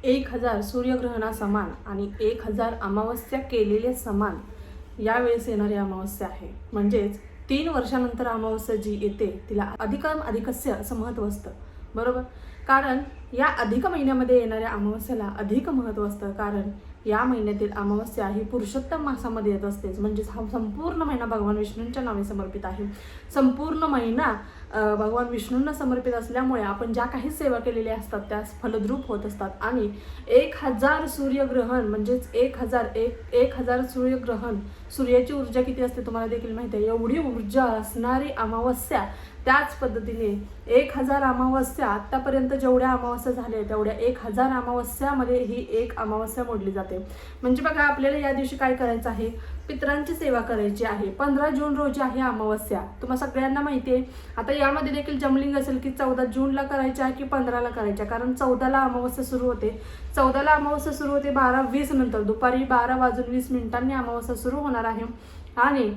1000 सूर्यग्रहणा समान आणि 1000 अमावस्या केलेले समान यावेळेस येणारी अमावस्या आहे. म्हणजेच 3 वर्षानंतर अमावस्या जी येते तिला अधिकम अधिकस्य असं महत्त्व असतं, बरोबर. कारण या अधिक महिन्यामध्ये येणाऱ्या अमावस्याला अधिक महत्त्व असतं, कारण या महिन्यातील अमावस्या ही पुरुषोत्तम मासामध्ये येत असतेच. म्हणजेच हा संपूर्ण महिना भगवान विष्णूंच्या नावे समर्पित आहे. संपूर्ण महिना भगवान विष्णूंना समर्पित असल्यामुळे आपण ज्या काही सेवा केलेल्या असतात त्या फलद्रूप होत असतात. आणि 1000 सूर्यग्रहण म्हणजेच 1000 सूर्यग्रहण, सूर्याची ऊर्जा किती असते तुम्हाला देखील माहिती आहे. एवढी ऊर्जा असणारी अमावस्या, त्याच पद्धतीने 1000 अमावस्या, आत्तापर्यंत जेवढ्या अमावस्या झाल्या तेवढ्या 1000 अमावस्यामध्ये ही एक अमावस्या मोडली जाते. म्हणजे बघा, आपल्याला या दिवशी काय करायचं आहे, पितरांची सेवा करायची आहे. 15 जून रोजी आहे अमावस्या, तुम्हाला सगळ्यांना माहिती आहे. आता यामध्ये देखील जमलिंग असेल की 14 जूनला करायच्या की 15ला करायच्या, कारण 14ला अमावस्या सुरू होते. 14ला अमावस्या सुरू होते 12:20 नंतर, दुपारी 12:20 अमावस्या सुरू होणार आहे. आणि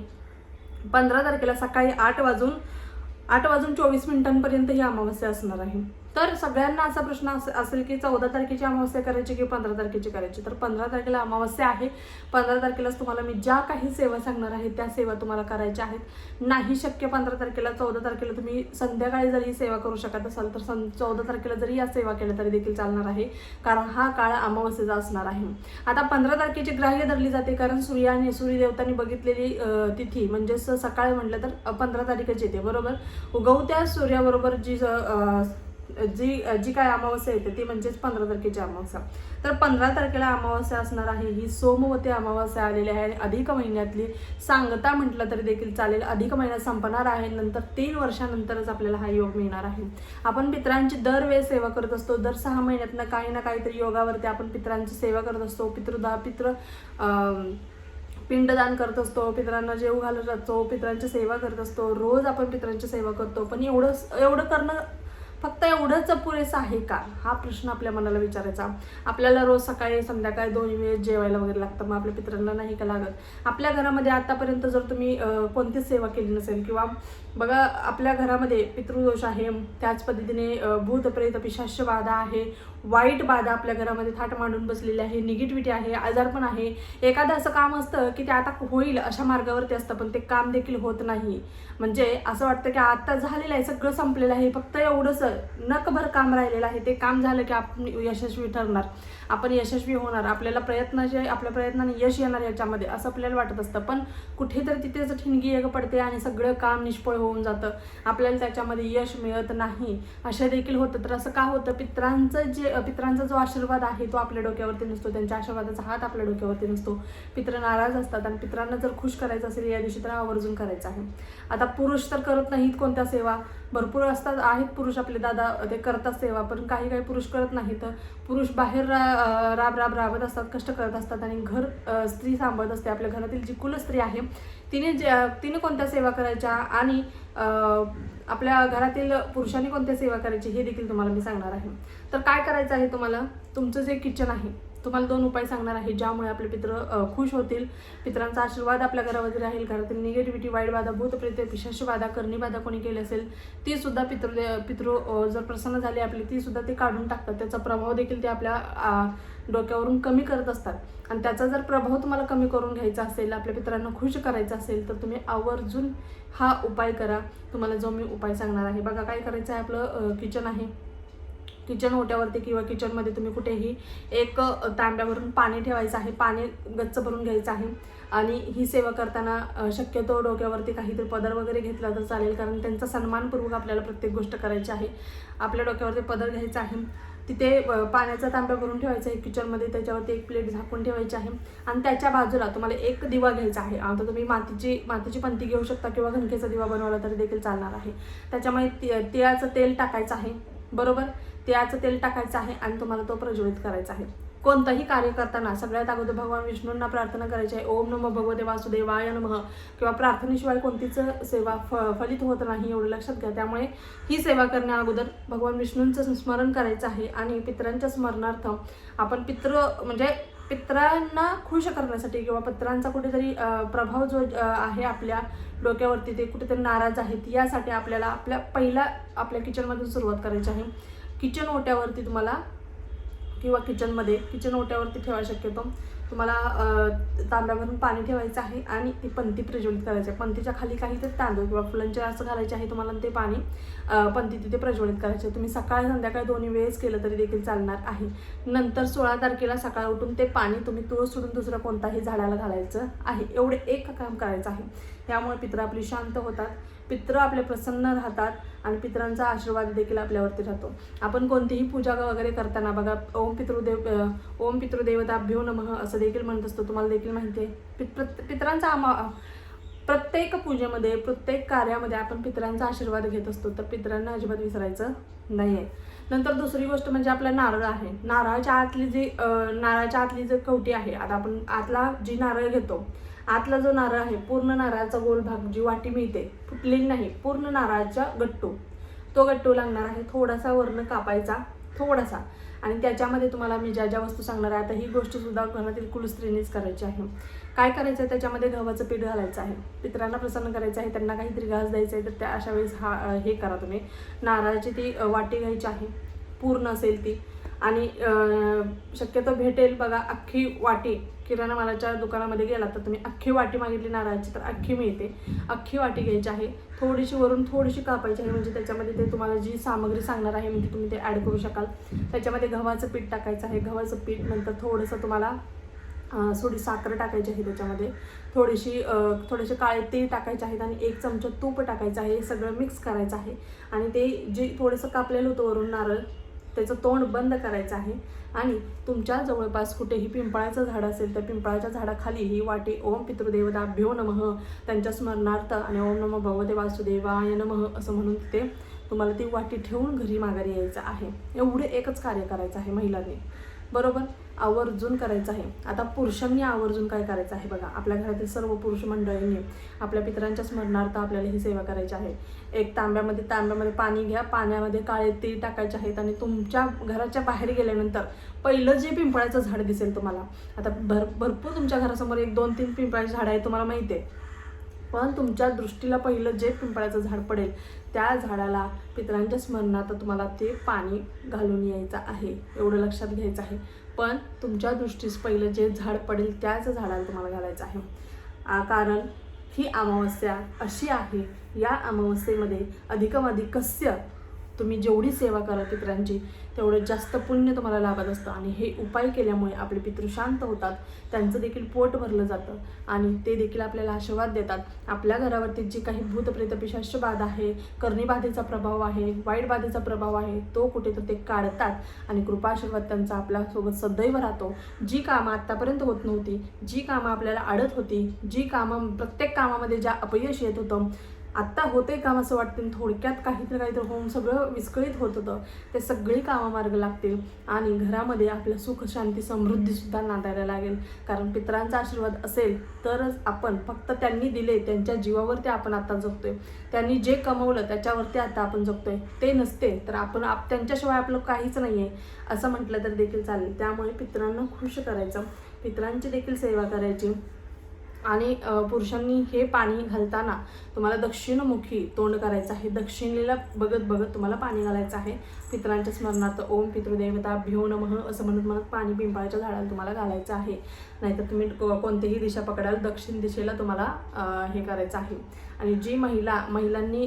15 तारखेला सकाळी 8:24 ही अमावस्या असणार आहे. तर सगळ्यांना असा प्रश्न असेल की 14 तारखेची अमावस्या करायची की 15 तारखेची करायची. तर 15 तारखेला अमावस्या आहे. 15 तारखेलाच तुम्हाला मी ज्या काही सेवा सांगणार आहे त्या सेवा तुम्हाला करायच्या आहेत. नाही शक्य 15 तारखेला, 14 तारखेला तुम्ही संध्याकाळी जरी सेवा करू शकत असाल तर 14 तारखेला जरी या सेवा केल्या तरी देखील चालणार आहे, कारण हा काळ अमावस्येचा असणार आहे. आता 15 तारखेची ग्राह्य धरली जाते, कारण सूर्यदेवतांनी बघितलेली तिथी म्हणजेच सकाळी म्हटलं तर 15 तारीखच येते, बरोबर. उगवत्या सूर्याबरोबर जी काय अमावस्या येते ती म्हणजेच 15 तारखेची अमावस्या. तर 15 तारखेला अमावस्या असणार आहे. ही सोमवती अमावस्या आलेली आहे. अधिक महिन्यातली सांगता म्हटलं तरी देखील चालेल. अधिक महिना संपणार आहे, नंतर 3 वर्षानंतरच आपल्याला हा योग मिळणार आहे. आपण पितरांची दरवेळेस सेवा करत असतो. दर 6 महिन्यातनं काही ना काहीतरी योगावरती आपण पितरांची सेवा करत असतो. पिंडदान करत असतो, पितरांना जेव घालत असतो, पितरांची सेवा करत असतो. रोज आपण पितरांची सेवा करतो, पण एवढं करणं फक्त एवढंच पुरेसं आहे का, हा प्रश्न आपल्या मनाला विचारायचा. आपल्याला रोज सकाळी संध्याकाळी 2 वेळेस जेवायला वगैरे लागतं, मग आपल्या पितरांना नाही का लागत. आपल्या घरामध्ये आतापर्यंत जर तुम्ही कोणतीच सेवा केली नसेल, किंवा बघा आपल्या घरामध्ये पितृदोष आहे, त्याच पद्धतीने भूत प्रेत पिशाच बाधा आहे, वाईट बाधा आपल्या घरामध्ये थाट मांडून बसलेली आहे, निगेटिव्हिटी आहे, आजारपण आहे. एखादं असं काम असतं की ते आता होईल अशा मार्गावरती असतं, पण ते काम देखील होत नाही. म्हणजे असं वाटतं की आता झालेलं आहे, सगळं संपलेलं आहे, फक्त एवढंच नकभर काम राहिलेलं आहे. ते काम झालं की आपण यशस्वी ठरणार, आपण यशस्वी होणार, आपल्या प्रयत्नाने यश येणार याच्यामध्ये, असं आपल्याला वाटत असतं. पण कुठेतरी तिथेच ठिणगी एक पडते आणि सगळं काम निष्फळ होऊन जातं, आपल्याला त्याच्यामध्ये यश मिळत नाही. असं देखील होतं. तर असं का होतं, पितरांचा जो आशीर्वाद आहे तो आपल्या डोक्यावरती नसतो, त्यांच्या आशीर्वादाचा हात आपल्या डोक्यावरती नसतो. पित्र नाराज असतात, आणि पितरांना जर खुश करायचं असेल या दिवशी तर आवर्जून करायचं आहे. आता पुरुष तर करत नाहीत कोणत्या सेवा, भरपूर आहेत पुरुष आपले दादा, ते करतात सेवा, पण काही पुरुष करत नाहीत. पुरुष बाहेर राबत असतात, कष्ट करत असतात, आणि घर स्त्री सांभाळत असते. आपल्या घरातील जी कुलस्त्री आहे तिने कोणत्या सेवा करायच्या, आणि आपल्या घरातील पुरुषांनी कोणत्या सेवा करायची हे देखील तुम्हाला मी सांगणार आहे. तर काय करायचं आहे तुम्हाला, तुमचं जे किचन आहे, तुम्हाला 2 उपाय सांगणार आहे ज्यामुळे आपले पित्र खुश होतील, पितरांचा आशीर्वाद आपल्या घरामध्ये राहील. घरातील निगेटिव्हिटी, वाईट बाधा, भूत प्रेत पिशाच बाधा, करणी बाधा कोणी केली असेल ती सुद्धा पितृ जर प्रसन्न झाली आपली, ती सुद्धा ते काढून टाकतात. त्याचा प्रभाव देखील ते आपल्या डोक्यावरून कमी करत असतात. आणि त्याचा जर प्रभाव तुम्हाला कमी करून घ्यायचा असेल, आपल्या पितरांना खुश करायचं असेल, तर तुम्ही आवर्जून हा उपाय करा. तुम्हाला जो मी उपाय सांगणार आहे, बघा काय करायचं आहे. आपलं किचन आहे, किचन ओट्यावरती किंवा किचनमध्ये तुम्ही कुठेही एक तांब्यावरून पाणी ठेवायचं आहे, पाणी गच्च भरून घ्यायचं आहे. आणि ही सेवा करताना शक्यतो डोक्यावरती काहीतरी पदर वगैरे घेतला तर चालेल, कारण त्यांचा सन्मानपूर्वक आपल्याला प्रत्येक गोष्ट करायची आहे. आपल्या डोक्यावरती पदर घ्यायचा आहे, तिथे पाण्याचा तांब्या भरून ठेवायचा आहे किचनमध्ये, त्याच्यावरती एक प्लेट झाकून ठेवायची आहे. आणि त्याच्या बाजूला तुम्हाला एक दिवा घ्यायचा आहे. आता तुम्ही मातीची पंती घेऊ शकता किंवा घनकेचा दिवा बनवला तरी देखील चालणार आहे. त्याच्यामध्ये तिळाचं तेल टाकायचं आहे, बरोबर. तिळाचं तेल टाकायचं आहे आणि तुम्हाला तो प्रज्वलित करायचा आहे. कोणतंही कार्य करताना सगळ्यात अगोदर भगवान विष्णूंना प्रार्थना करायची आहे, ओम नमो भगवते वासुदेवाय नमः. किंवा प्रार्थनेशिवाय कोणतीच सेवा फलित होत नाही, एवढं लक्षात घ्या. त्यामुळे ही सेवा करण्या अगोदर भगवान विष्णूंचं स्मरण करायचं आहे. आणि पितरांच्या स्मरणार्थ आपण पितरांना खुश करण्यासाठी, किंवा पितरांचा कुठेतरी प्रभाव जो आहे आपल्या डोक्यावरती, ते कुठेतरी नाराज आहेत, यासाठी आपल्याला आपल्या किचनमधून सुरुवात करायची आहे. किचन ओट्यावरती तुम्हाला किंवा किचन ओट्यावरती ठेवा शक्यतो. तुम्हाला तांब्यावरून पाणी ठेवायचं आहे आणि ती पंती प्रज्वलित करायची आहे. पंतीच्या खाली काहीतरी तांदूळ किंवा फुलांचे असं घालायचे आहे तुम्हाला. ते पाणी पंती तिथे प्रज्वलित करायचे. तुम्ही सकाळ संध्याकाळ दोन्ही वेळेस केलं तरी देखील चालणार आहे. नंतर 16 तारखेला सकाळ उठून ते पाणी तुम्ही तुळस सोडून दुसरं कोणताही झाडाला घालायचं आहे. एवढे एक काम करायचं आहे. त्यामुळे पितरं आपली शांत होतात, पितरं आपले प्रसन्न राहतात आणि पितरांचा आशीर्वाद देखील आपल्यावरती राहतो. आपण कोणतीही पूजा वगैरे करताना बघा ओम पितृदेवताभ्यो नमः असं देखील म्हणत असतो. तुम्हाला देखील माहिती आहे पितरांचा प्रत्येक पूजेमध्ये प्रत्येक कार्यामध्ये आपण पितरांचा आशीर्वाद घेत असतो. तर पितरांना अजिबात विसरायचं नाही आहे. नंतर दुसरी गोष्ट म्हणजे आपला नारळ आहे. नारळाच्या आतली जी कवटी आहे, आता आपण आतला जी नारळ घेतो, आतला जो नारळ आहे पूर्ण नारळाचा गोल भाग जी वाटी मिळते फुटलेली नाही, पूर्ण नारळाचा गट्टू, तो गट्टू लागणार आहे. थोडासा वर्ण कापायचा थोडासा, आणि त्याच्यामध्ये तुम्हाला मी ज्या ज्या वस्तू सांगणार आहे आता ही गोष्ट सुद्धा घरातील कुलस्त्रीनेच करायची आहे. काय करायचं आहे, त्याच्यामध्ये गव्हाचं पीठ घालायचं आहे. पितरांना प्रसन्न करायचं आहे, त्यांना काहीतरी घास द्यायचं आहे. तर त्या अशा वेळेस हे करा तुम्ही. नारळाची ती वाटी घ्यायची आहे पूर्ण असेल ती, आणि शक्यतो भेटेल बघा अख्खी वाटी. किराणा मालाच्या दुकानामध्ये गेला तर तुम्ही अख्खी वाटी मागितली नारळाची तर अख्खी मिळते. अख्खी वाटी घ्यायची आहे. थोडीशी वरून थोडीशी कापायची आहे, म्हणजे त्याच्यामध्ये ते तुम्हाला जी सामग्री सांगणार आहे म्हणजे तुम्ही ते ॲड करू शकाल. त्याच्यामध्ये गव्हाचं पीठ टाकायचं आहे. गव्हाचं पीठ नंतर थोडंसं तुम्हाला थोडी साखर टाकायची आहे. त्याच्यामध्ये थोडेसे काळे तीळ टाकायचे आहेत आणि 1 चमचा तूप टाकायचं आहे. हे सगळं मिक्स करायचं आहे आणि ते जे थोडंसं कापलेलं होतं वरून नारळ त्याचं तोंड बंद करायचं आहे. आणि तुमच्या जवळपास कुठेही पिंपळाचं झाड असेल तर पिंपळाच्या झाडाखाली ही वाटी ओम पितृदेवताभ्यो नमः त्यांच्या स्मरणार्थ आणि ओम नमो भगवते वासुदेवाय नमः असं म्हणून तिथे तुम्हाला ती वाटी ठेवून घरी माघारी यायचं आहे. एवढे एकच कार्य करायचं आहे महिलांनी, बरोबर, आवर्जून करायचं आहे. आता पुरुषांनी आवर्जून काय करायचं आहे बघा. आपल्या घरातील सर्व पुरुष मंडळींनी आपल्या पितरांच्या स्मरणार्थ आपल्याला ही सेवा करायची आहे. एक तांब्यामध्ये पाणी घ्या. पाण्यामध्ये काळे तीळ टाकायचे आहेत आणि तुमच्या घराच्या बाहेर गेल्यानंतर पहिलं जे पिंपळाचं झाड दिसेल तुम्हाला, आता भरपूर तुमच्या घरासमोर 1, 2, 3 पिंपळाचे झाड आहे तुम्हाला माहिती आहे, पण तुमच्या दृष्टीला पहिलं जे पिंपळाचं झाड पडेल त्या झाडाला पितरांच्या स्मरणार्थ तुम्हाला ते पाणी घालून यायचं आहे. एवढं लक्षात घ्यायचं आहे. पण तुमच्या दृष्टीस पहिलं जे झाड पडेल त्याच झाडाला तुम्हाला घालायचं आहे. कारण ही अमावस्या अशी आहे, या अमावस्येमध्ये अधिकाधिक कस्य तुम्ही जेवढी सेवा करा पितरांची तेवढं जास्त पुण्य तुम्हाला लाभत असतं. आणि हे उपाय केल्यामुळे आपले पितृ शांत होतात, त्यांचं देखील पोट भरलं जातं आणि ते देखील आपल्याला आशीर्वाद देतात. आपल्या घरावरती जी काही भूत प्रेत पिशाच बाधा आहे, कर्णीबाधेचा प्रभाव आहे, वाईट बाधेचा प्रभाव आहे, तो कुठे तर ते काढतात आणि कृपा आशीर्वाद त्यांचा आपल्यासोबत सदैव राहतो. जी कामं आत्तापर्यंत होत नव्हती, जी कामं आपल्याला अडत होती, जी कामं प्रत्येक कामामध्ये ज्या अपयश येत होतं, आत्ता होते काम असं वाटतं, थोडक्यात काहीतरी होऊन सगळं विस्कळीत होत होतं, ते सगळी कामं मार्ग लागतील आणि घरामध्ये आपल्या सुख शांती समृद्धीसुद्धा नांदायला लागेल. कारण पितरांचा आशीर्वाद असेल तरच आपण, फक्त त्यांनी दिले त्यांच्या जीवावरती आपण आता जगतोय, त्यांनी जे कमवलं त्याच्यावरती आता आपण जगतोय, ते नसते तर आपण त्यांच्याशिवाय आपलं काहीच नाही आहे असं म्हटलं तर देखील चालेल. त्यामुळे पितरांना खुश करायचं, पितरांची देखील सेवा करायची. आणि पुरुषांनी हे पाणी घालताना तुम्हाला दक्षिणमुखी तोंड करायचं आहे. दक्षिणेला बघत तुम्हाला पाणी घालायचं आहे. पितरांच्या स्मरणार्थ ओम पितृदेवताभ्यो नमः असं म्हणत पाणी पिंपळाच्या झाडाला तुम्हाला घालायचं आहे. नाहीतर तुम्ही कोणतीही दिशा पकडाल, दक्षिण दिशेला तुम्हाला हे करायचं आहे. आणि जी महिलांनी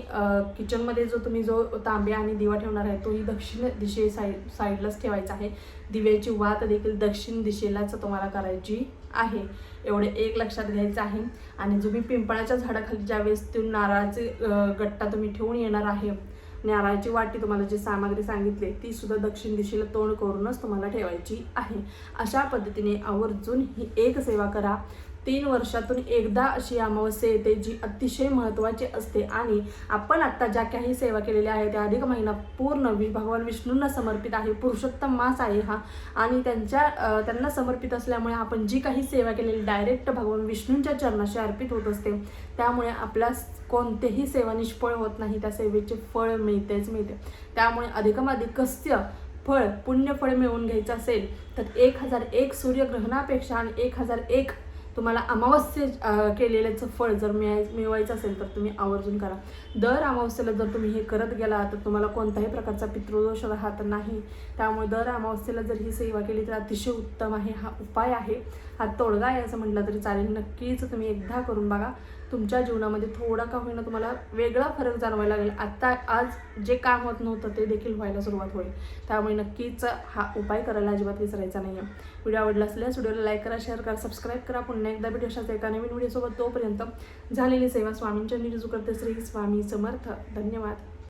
किचनमध्ये जो तांब्या आणि दिवा ठेवणार आहे तोही दक्षिण साईडलाच ठेवायचा आहे. दिव्याची वात देखील दक्षिण दिशेलाच तुम्हाला करायची आहे. एवढे एक लक्षात घ्यायचं आहे. आणि तुम्ही पिंपळाच्या झाडाखाली ज्यावेळेस तुम्ही नारळाचे गट्टा तुम्ही ठेवून येणार आहे, नारळाची वाटी तुम्हाला जी सामग्री सांगितली ती सुद्धा दक्षिण दिशेला तोंड करूनच तुम्हाला ठेवायची आहे. अशा पद्धतीने आवर्जून ही एक सेवा करा. 3 वर्षातून एकदा अशी अमावस्या येते जी अतिशय महत्त्वाची असते. आणि आपण आत्ता ज्या काही सेवा केलेल्या आहेत त्या अधिक महिना पूर्ण भगवान विष्णूंना समर्पित आहे. पुरुषोत्तम मास आहे हा, आणि त्यांना समर्पित असल्यामुळे आपण जी काही सेवा केलेली डायरेक्ट भगवान विष्णूंच्या चरणाशी अर्पित होत असते. त्यामुळे आपल्या कोणतेही सेवा निष्फळ होत नाही, त्या सेवेचे फळ मिळते. त्यामुळे अधिकाधिक कस्य फळ पुण्यफळ मिळवून घ्यायचं असेल तर 1001 सूर्यग्रहणापेक्षा आणि 1001 तुम्हाला अमावस्ये केलेल्याचं फळ जर मिळवायचं असेल तर तुम्ही आवर्जून करा. दर अमावस्येला जर तुम्ही हे करत गेला तर तुम्हाला कोणताही प्रकारचा पितृदोष राहत नाही. त्यामुळे दर अमावस्येला जर ही सेवा केली तर अतिशय उत्तम आहे. हा उपाय आहे, हा तोडगा आहे असं म्हटलं तरी चालेल. नक्कीच तुम्ही एकदा करून बघा. तुमच्या जीवनामध्ये थोडा का होईना तुम्हाला वेगळा फरक जाणवायला लागेल. आज जे काम होत नव्हतं ते देखील व्हायला सुरुवात होईल. त्यामुळे नक्कीच हा उपाय करायला अजिबात विसरायचा नाही आहे. व्हिडिओ आवडला असल्यास व्हिडिओला लाईक करा, शेअर करा, सबस्क्राईब करा. पुन्हा एकदा भेटू अशाच एका नवीन व्हिडिओसोबत. तोपर्यंत झालेली सेवा स्वामींच्या निरुजू करते. श्री स्वामी समर्थ. धन्यवाद.